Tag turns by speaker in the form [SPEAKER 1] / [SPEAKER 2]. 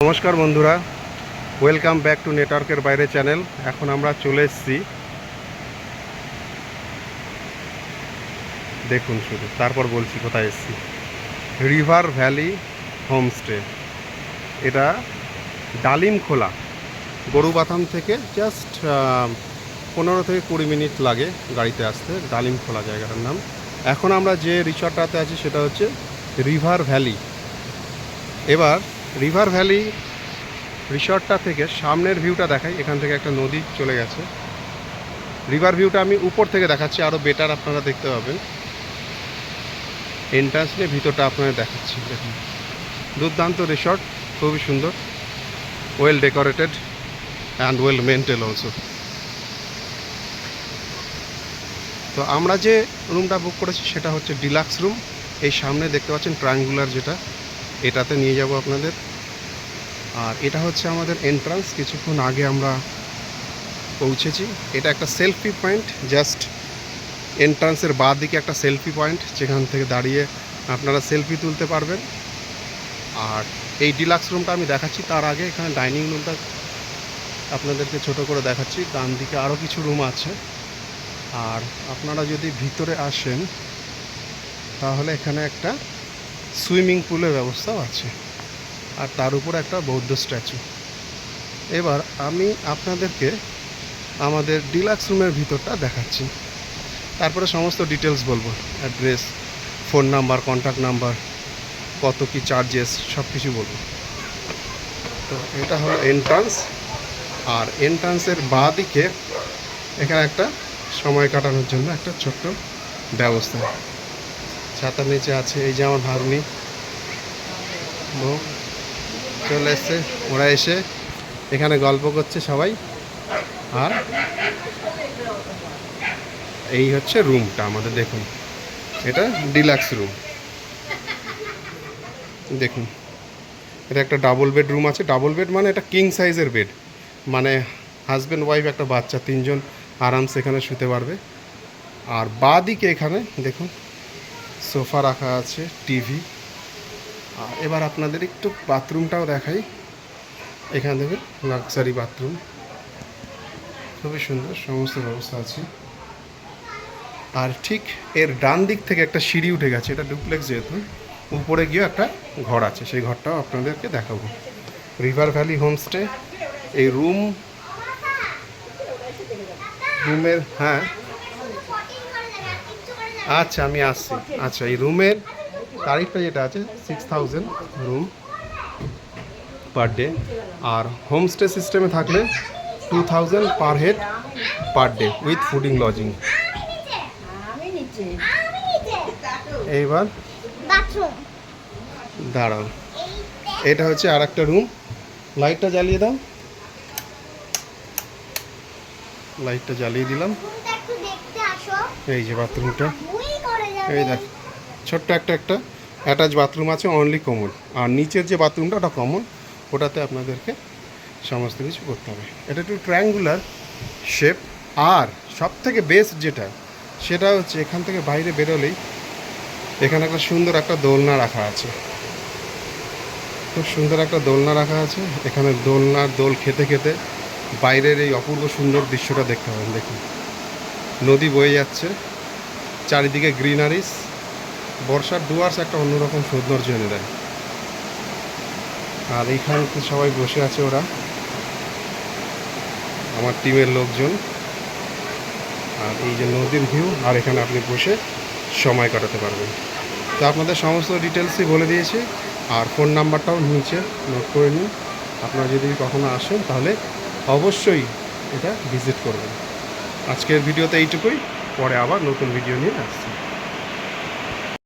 [SPEAKER 1] নমস্কার বন্ধুরা, welcome back to নেটওয়ার্কের বাইরে চ্যানেল। এখন আমরা চলে এসেছি, দেখুন শুধু, তারপর বলছি কোথায় এসেছি। River valley homestay. এটা ডালিমখোলা, গরুবাথান থেকে জাস্ট 15 থেকে 20 মিনিট লাগে গাড়িতে আসতে। ডালিমখোলা জায়গাটার নাম। এখন আমরা যে রিসর্টটাতে আছি সেটা হচ্ছে রিভার ভ্যালি। এবার রিভার ভ্যালি রিসর্টটা থেকে সামনের ভিউটা দেখাই। এখান থেকে একটা নদী চলে গেছে। রিভার ভিউটা আমি উপর থেকে দেখাচ্ছি, আরও বেটার আপনারা দেখতে পাবেন। এন্ট্রান্স নিয়ে ভিতরটা আপনাদের দেখাচ্ছি। দেখুন, দুর্দান্ত রিসর্ট, খুবই সুন্দর, well decorated and well maintain also. তো আমরা যে রুমটা বুক করেছি সেটা হচ্ছে ডিলাক্স রুম। এই সামনে দেখতে পাচ্ছেন ট্রায়াঙ্গুলার, যেটা এটাতে নিয়ে যাব আপনাদের। আর এটা হচ্ছে আমাদের এন্ট্রান্স। কিছুক্ষণ আগে আমরা পৌঁছেছি। এটা একটা সেলফি পয়েন্ট, জাস্ট এন্ট্রান্সের বাঁ দিকে একটা সেলফি পয়েন্ট, যেখান থেকে দাঁড়িয়ে আপনারা সেলফি তুলতে পারবেন। আর এই ডিলাক্স রুমটা আমি দেখাচ্ছি, তার আগে এখানে ডাইনিং রুমটা আপনাদেরকে ছোট করে দেখাচ্ছি। ডান দিকে আরও কিছু রুম আছে। আর আপনারা যদি ভিতরে আসেন তাহলে এখানে একটা সুইমিং পুলের ব্যবস্থাও আছে, আর তার উপরে একটা বৌদ্ধ স্ট্যাচু। এবার আমি আপনাদেরকে আমাদের ডিলাক্স রুমের ভিতরটা দেখাচ্ছি, তারপরে সমস্ত ডিটেলস বলবো। Address, phone number, contact number, কত কি চার্জেস, সব কিছু বলবো। তো এটা হলো এন্ট্রান্স। আর এন্ট্রান্সের বাঁ দিকে এখানে একটা সময় কাটানোর জন্য একটা ছোট্ট ব্যবস্থা। ছাতার নিচে আছে এই যে আমার ভাগ্নি চলে এসছে। ওরা এসে এখানে গল্প করছে সবাই। আর এই হচ্ছে রুমটা আমাদের। দেখুন, এটা ডিলাক্স রুম। দেখুন, এটা একটা ডাবল বেড রুম আছে। ডাবল বেড মানে এটা কিং সাইজের বেড, মানে হাজব্যান্ড ওয়াইফ, একটা বাচ্চা, 3জন আরামসে এখানে শুতে পারবে। আর বাঁ দিকে এখানে দেখুন সোফা রাখা আছে, টিভি। আর এবার আপনাদের একটু বাথরুমটাও দেখাই। এখান থেকে লাক্সারি বাথরুম, খুবই সুন্দর, সমস্ত ব্যবস্থা আছে। আর ঠিক এর ডান দিক থেকে একটা সিঁড়ি উঠে গেছে। এটা ডুপ্লেক্স, যেহেতু উপরে গিয়ে একটা ঘর আছে, সেই ঘরটাও আপনাদেরকে দেখাবো। River valley homestay. এই রুমের, হ্যাঁ আচ্ছা আমি আসছি। আচ্ছা, এই রুমের তারিফটা যেটা আছে 6000 রুম পার ডে। আর হোমস্টে সিস্টেমে থাকলে 2000 per head per day with fooding lodging. এইবার দাঁড়াও, এটা হচ্ছে আর একটা রুম। লাইটটা জ্বালিয়ে দাও। লাইটটা জ্বালিয়ে দিলাম। এই যে বাথরুমটা, এই দেখ, ছোট্ট একটা অ্যাটাচ বাথরুম আছে, অনলি কমন। আর নিচের যে বাথরুমটা ওটা কমন, ওটাতে আপনাদেরকে সমস্ত কিছু করতে হবে। এটা একটু ট্রায়াঙ্গুলার শেপ। আর সব থেকে বেস্ট যেটা, সেটা হচ্ছে এখান থেকে বাইরে বেরোলেই এখানে একটা সুন্দর একটা দোলনা রাখা আছে। খুব সুন্দর একটা দোলনা রাখা আছে। এখানে দোল খেতে খেতে বাইরের এই অপূর্ব সুন্দর দৃশ্যটা দেখতে পাবেন। দেখুন, নদী বয়ে যাচ্ছে, চারিদিকে গ্রিনারিস। বর্ষার ডুয়ার্স একটা অন্যরকম সৌন্দর্য এনে দেয়। আর এইখানে সবাই বসে আছে, ওরা আমার টিমের লোকজন। আর এই যে নদীর ভিউ, আর এখানে আপনি বসে সময় কাটাতে পারবেন। তো আপনাদের সমস্ত ডিটেলসই বলে দিয়েছি। আর ফোন নাম্বারটাও নিচে নোট করে নিন। আপনারা যদি কখনো আসেন তাহলে অবশ্যই এটা ভিজিট করবেন। আজকের ভিডিওতে এইটুকুই, পরে আবার নতুন ভিডিও নিয়ে আসছি।